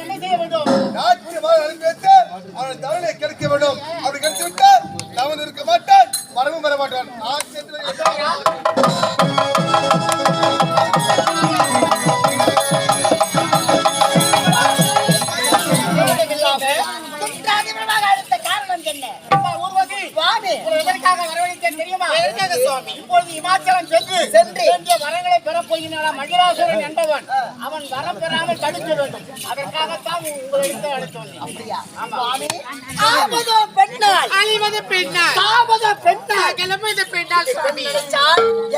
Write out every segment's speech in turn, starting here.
என்ன செய்ய வேண்டும்? அவனை தவணை கிடைக்க வேண்டும். அப்படி கிடைத்து விட்டால் அவன் இருக்க மாட்டான், வரவும் வர மாட்டான். இப்பொழுது இமாச்சலம் சென்று வரங்களை பெறப் போகிறான். மகிழாசுரன் என்பவன் அவன் வரம் பெறாமல் தடுக்க வேண்டும். அதற்காகத்தான் உங்களை அழைத்தோம்.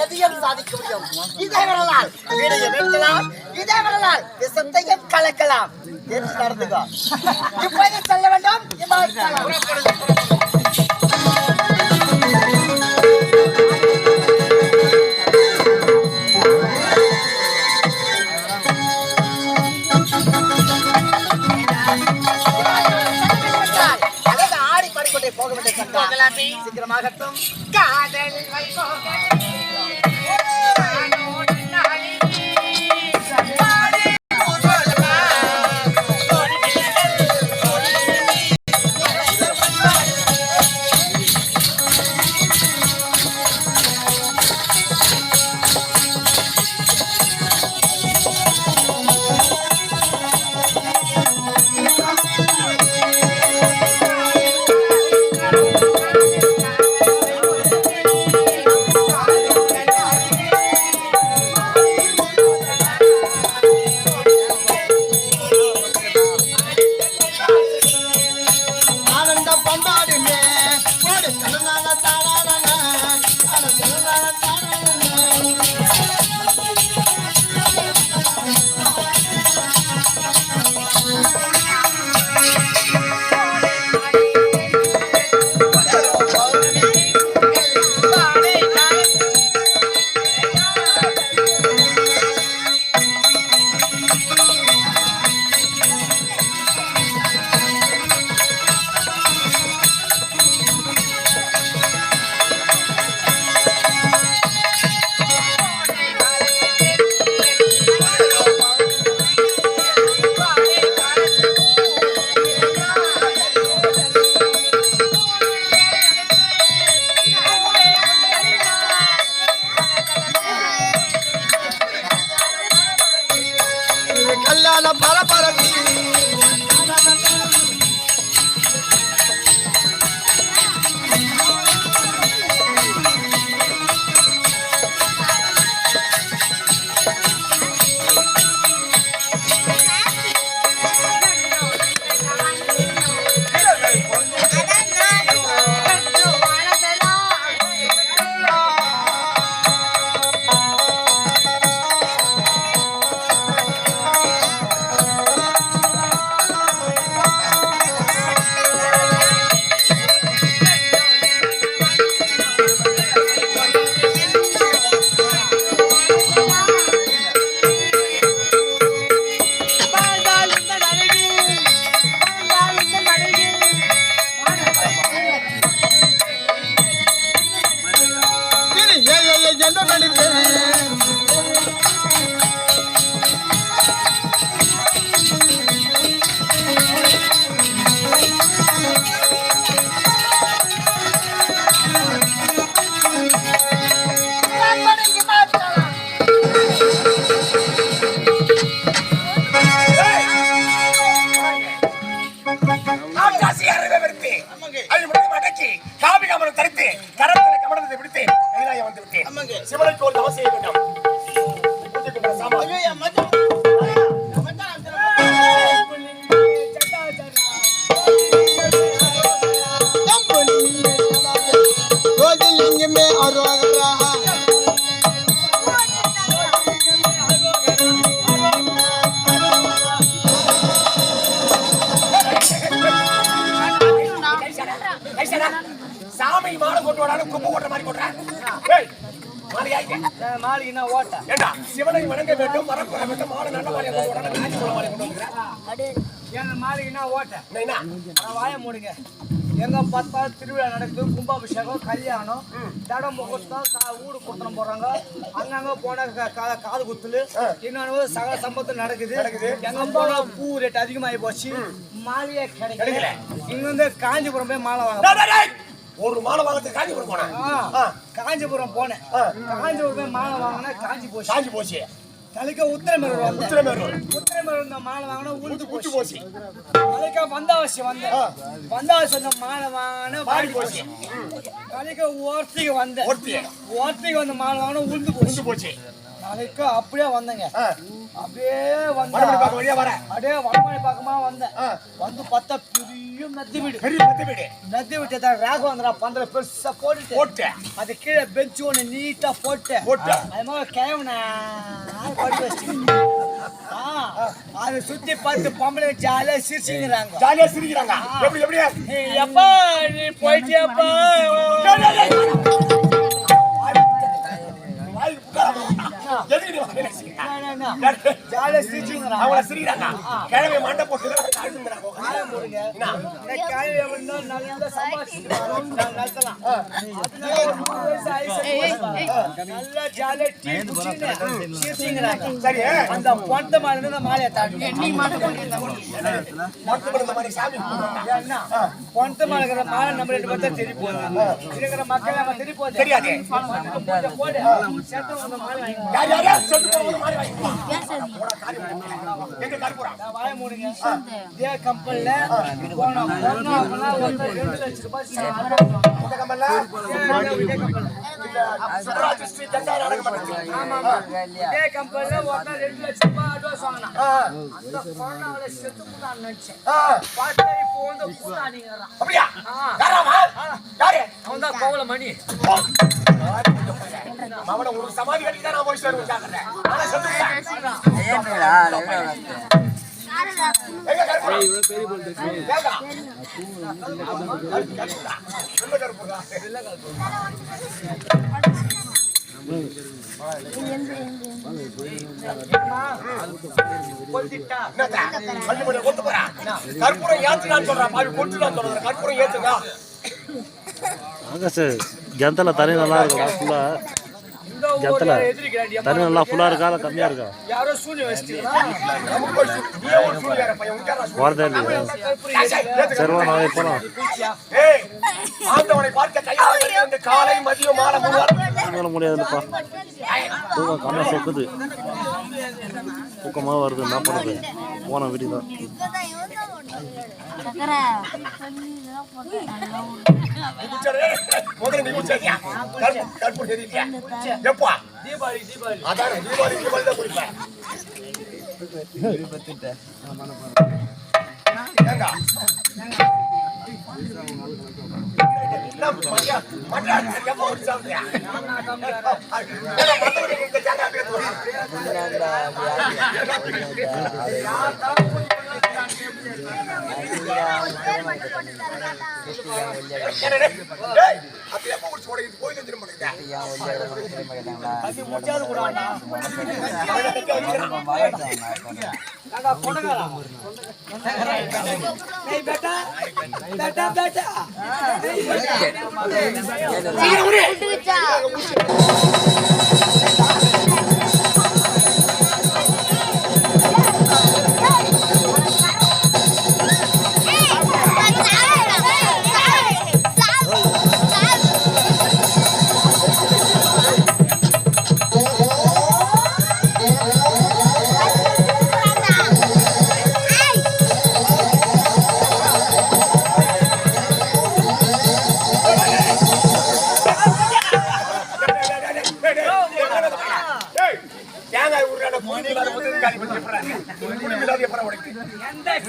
எதையும் சாதிக்க முடியும். இதை வரலால் இதை வரலால் விசத்தையும் கலக்கலாம் என்று நடந்துக்கோ. இப்போது செல்ல வேண்டும் இமாச்சலம். சீக்கிரமாகட்டும். காதல் சிவனுக்கு ஒரு தவம் செய்ய வேண்டும். சாமி மாலை கொண்டு வராலும் குப்பை கொட்டுற மாதிரி கொட்டுறேன். மாளிகைனா ஓட்ட ஏண்டா சிவனை வணங்க வேண்டும், மரப்பட வேண்டும், மாலை நல்ல மாலை கொண்டு வரானே காஞ்சி போல மாலை கொண்டு வந்துறேன். ஏன் மாளிகைனா ஓட்ட என்ன வாயை மூடுங்க. எங்க பார்த்தாலும் திருவிழா நடக்குது, கும்பாபிஷேகம், கல்யாணம், தடம் முகூர்த்தம், ஊடு குத்தனம் போடுறாங்க. அங்கங்க போனா காது குத்துலு, இன்னொன்று சகல சம்பத்து நடக்குது. எங்க போனா பூ ரேட் அதிகமாகி போச்சு, மாலையே கிடைக்கல. இங்க வந்து காஞ்சிபுரம் போய் மாலை வாங்க. ஒரு மாலை வாங்கறதுக்கு காஞ்சிபுரம் போனேன். காஞ்சிபுரம் போனேன். காஞ்சிபுரம் போய் மாலை வாங்கினா காஞ்சி போச்சு. தலைக்க உத்திரமேரூர் இந்த மாலை வாங்கினா உளுந்து போச்சு. தலைக்க வந்தாவசி வந்த மாலை வாங்கினா வாடி போச்சு. தலைக்க ஓர்த்திக்கு வந்து மாலை வாங்கினா உளுந்து போச்சு. நாளைக்கு அப்படியே வந்தேங்க. அப்படியே வந்து அப்படியே வடமணி பக்கமா வந்தேன். வந்து பார்த்தா பெரிய நத்தி வீடு ராகவேந்திரா பந்தல பெருசா போட்டு அது கீழே பெஞ்சு ஒண்ணு நீட்டா போட்டு அது மாதிரி கேவன படுக்க வச்சுட்டு அதை சுத்தி பார்த்து பொம்பளை ஜாலியா சிரிச்சுங்கிறாங்க. எப்பா நீ போயிட்டியாப்பா ஜாலியா சிரிச்சுங்கிறாங்க. கிழமை மண்டை போட்டு நல்லா ஜாலியா டீ குடிச்சுங்க. சரி அந்த பொண்ட மாதிரி மாலையை தாண்டி பொண்ட மாலைக்கிற மாலை நம்ம ரெண்டு பேர்த்தா தெரிய போகுது. இருக்கிற மக்கள் நம்ம தெரிய போகுது தெரியாது. போடு சேர்த்து மாலை வாய மூடுங்க. இதே கம்பெனில போன 2 லட்சம் ரூபாய் அட்வான்ஸ் வாங்கினா. அந்த பொண்ணால செத்து போட்டான்னு நினைச்சேன். பார்த்தா இப்போ வந்து கூடாதீங்கறான். அப்படியா? அவன் தான் கோவல மணி. அவன ஒரு சமாதி கட்டி தான் நான் போய் சேருவேன். ஆனா செத்துட்டான். எங்க கருப்பு இவ்வளவு பெரிய போல் இருக்கு. கேடா நல்ல கருப்புடா. நல்ல கருப்பு. கொல்திட்டா கண்ணு போட கொத்து போறா. கற்பூரம் ஏத்துறான்னு சொல்றா. பாவி கொத்துறான்னு சொல்றா. கற்பூரம் ஏத்துங்க. அங்க சார் ஜந்தல தண்ணி நல்லா இருக்கா ஃபுல்லா? ஜந்தல தண்ணி நல்லா ஃபுல்லா இருக்கா இல்ல கம்மியா இருக்கா? யாரோ சூனி வச்சிட்டீங்களா? நீ ஒரு சூனியார பையன் உட்கார்றா. வரதே இல்லையா? சர்வா நான் போலாம். ஏய் ஆண்டவனை பார்க்க கையால இருந்து காலை மதியம் மாலை மூணு முடியாதுப்பா. தூக்கம் கண்ணை சொக்குது. தூக்கமா வருது. என்ன பண்ணுறது? போன வீடு தான். தீபாவளி அதான் தீபாவளி தான் குடிப்பேன்.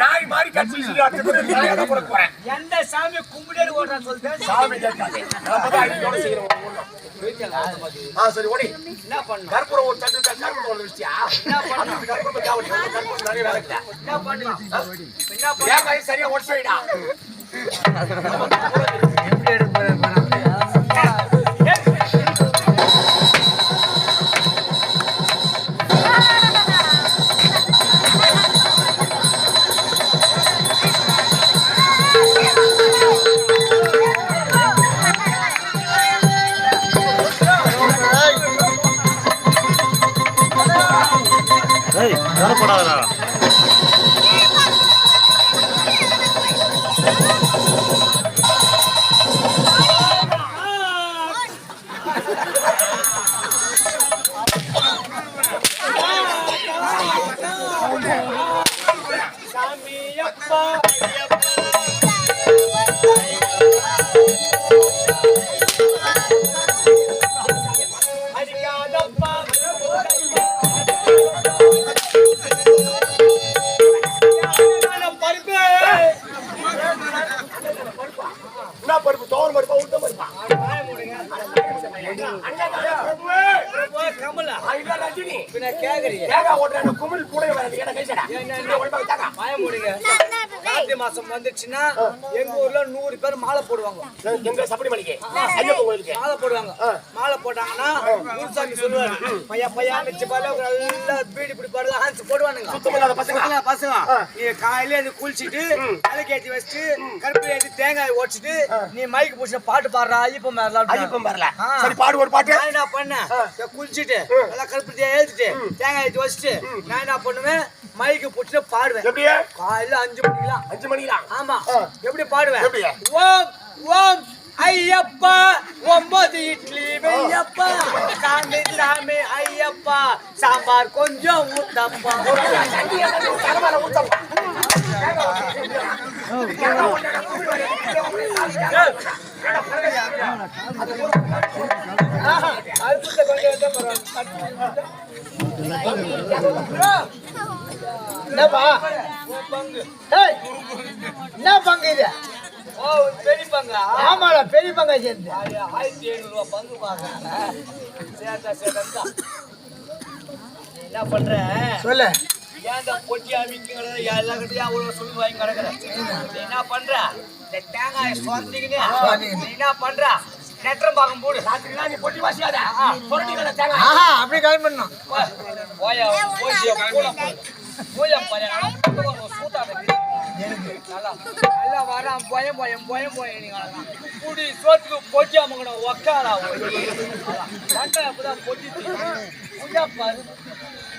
நாய் மாதிரி கட்சி எந்த சாமி கும்பிடு ஓடுறான்னு சொல்லிட்டு சாமி சரி ஓடி என்ன பண்ண கற்பூரம் ஒரு தட்டு கற்பூரம் வச்சியா கற்பூரம் நிறைய வேலை என்ன பண்ணலாம் சரியா ஓடிடா போடாதடா. என்ன பருப்பு தோரம் பருப்பா உளுத்த பருப்பா கமலா ஐயா ரஜினி பின்ன கேக்குறீங்க கேகா ஓட்டுற குமிழ் கூட வராது என்ன கைசடா மாய மூடுங்க கார்த்திகை மாசம் வந்துச்சுன்னா எங்க ஊர்ல 100 பேர் மாலை போடுவாங்க எங்க சபரிமலைக்கு ஐயப்பன் கோயிலுக்கு மாலை போடுவாங்க மாலை போட்டாங்கன்னா குருசாமி சொல்லுவாரு பையா பையா நிச்சு பால நல்லா பீடி பிடிப்பாரு ஹான்ஸ் போடுவானுங்க சுத்தமில்லாத பசங்க பசங்க நீ காலையில இருந்து குளிச்சிட்டு தலைக்கு ஏற்றி வச்சுட்டு கருப்பு ஏற்றி தேங்காய் ஓடிச்சிட்டு நீ மைக்கு பூசின பாட்டு பாடுறா ஐயப்பன் மேரலாம் ஐயப்பன் வரல சரி பாடு ஒரு பாட்டு நான் என்ன பண்ணேன் குளிச்சிட்டு நல்லா கருப்பு ஏற்றிட்டு தேங்காய் ஏற்றி வச்சுட்டு நான் என்ன பண்ணுவேன் மைக்கு பூச்சிட்டு பாடுவேன் எப்படியே காலையில 5 மணிலாம் 5 மணிலாம் ஆமா எப்படி பாடுவேன் எப்படி? ஓம் ஓம் ஐயப்பா 9 இட்லி வெய்யப்பா சாமி சாமி ஐயப்பா சாம்பார் கொஞ்சம் ஊத்தப்பா என்னப்பா ஏய், என்ன பங்கு இது? ஓ பெரிய பங்கா ஆமாடா பெரிய பங்கா சேர்ந்து 1700 ரூபாய் பங்கு பாக்க சேட்டா என்ன பண்ற சொல்லு. ஏன்டா பொட்டி அமிக்கிங்களா எல்லார்கிட்டயும் அவ்வளவு சொல்லி வாங்கி கிடக்குற நீ என்ன பண்ற இந்த தேங்காய் சுவாந்திக்கினே நீ என்ன பண்ற நெட்ரம் பாக்கம் போடு ராத்திரிலாம் நீ பொட்டி வாசியாத பொருட்டிகளை தேங்காய் ஆஹா அப்படி கிளம்பி பண்ணணும். போயா போய் போயா போயா சூத்தாட நல்லா வரான் போயம் போயம் போயம் போய் நீங்க கூடி சோத்துக்கு பொட்டி அமங்கணும் ஒக்காரா சண்டை அப்பதான் பொட்டி பூஜா பாரு